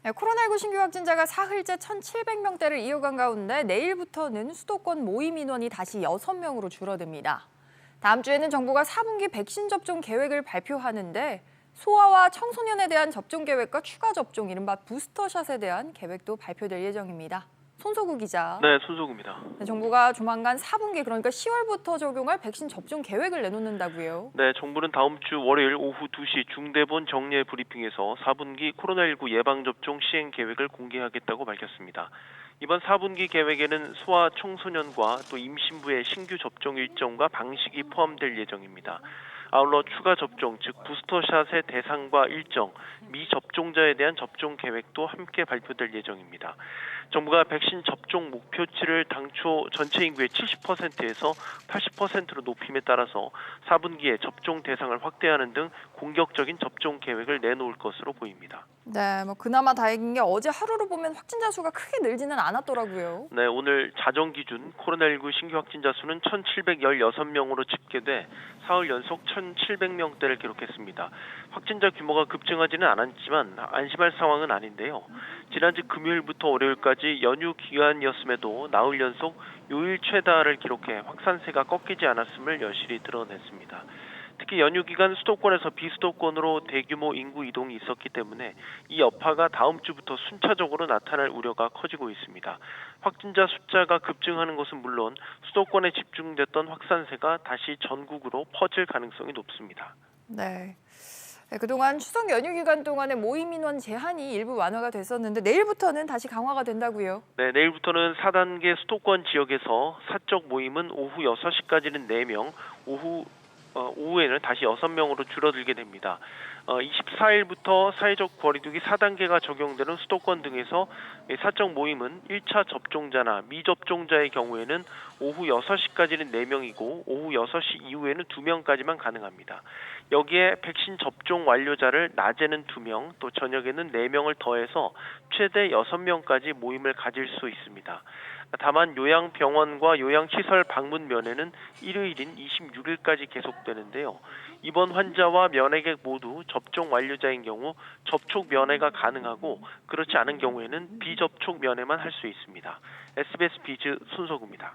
네, 코로나19 신규 확진자가 사흘째 1,700명대를 이어간 가운데 내일부터는 수도권 모임 인원이 다시 6명으로 줄어듭니다. 다음 주에는 정부가 4분기 백신 접종 계획을 발표하는데 소아와 청소년에 대한 접종 계획과 추가 접종, 이른바 부스터샷에 대한 계획도 발표될 예정입니다. 손소구 기자. 네, 손석구입니다. 정부가 조만간 4분기, 그러니까 10월부터 적용할 백신 접종 계획을 내놓는다고요. 네, 정부는 다음 주 월요일 오후 2시 중대본 정례 브리핑에서 4분기 코로나19 예방접종 시행 계획을 공개하겠다고 밝혔습니다. 이번 4분기 계획에는 소아 청소년과 또 임신부의 신규 접종 일정과 방식이 포함될 예정입니다. 아울러 추가 접종, 즉 부스터샷의 대상과 일정, 미접종자에 대한 접종 계획도 함께 발표될 예정입니다. 정부가 백신 접종 목표치를 당초 전체 인구의 70%에서 80%로 높임에 따라서 4분기에 접종 대상을 확대하는 등 공격적인 접종 계획을 내놓을 것으로 보입니다. 네, 그나마 다행인 게 어제 하루로 보면 확진자 수가 크게 늘지는 않았더라고요. 네, 오늘 자정 기준 코로나19 신규 확진자 수는 1,716명으로 집계돼 사흘 연속 1,700명대를 기록했습니다. 확진자 규모가 급증하지는 않았지만 안심할 상황은 아닌데요. 지난주 금요일부터 월요일까지 연휴 기간이었음에도 나흘 연속 요일 최다를 기록해 확산세가 꺾이지 않았음을 여실히 드러냈습니다. 특히 연휴 기간 수도권에서 비수도권으로 대규모 인구 이동이 있었기 때문에 이 여파가 다음 주부터 순차적으로 나타날 우려가 커지고 있습니다. 확진자 숫자가 급증하는 것은 물론 수도권에 집중됐던 확산세가 다시 전국으로 퍼질 가능성이 높습니다. 네. 그동안 추석 연휴 기간 동안에 모임 인원 제한이 일부 완화가 됐었는데 내일부터는 다시 강화가 된다고요. 네, 내일부터는 4단계 수도권 지역에서 사적 모임은 오후 6시까지는 4명, 오후에는 다시 6명으로 줄어들게 됩니다. 24일부터 사회적 거리두기 4단계가 적용되는 수도권 등에서 사적 모임은 1차 접종자나 미접종자의 경우에는 오후 6시까지는 4명이고 오후 6시 이후에는 2명까지만 가능합니다. 여기에 백신 접종 완료자를 낮에는 2명, 또 저녁에는 4명을 더해서 최대 6명까지 모임을 가질 수 있습니다. 다만 요양병원과 요양시설 방문 면회는 일요일인 26일까지 계속되는데요. 입원 환자와 면회객 모두 접종 완료자인 경우 접촉 면회가 가능하고 그렇지 않은 경우에는 비접촉 면회만 할 수 있습니다. SBS 비즈 손석구입니다.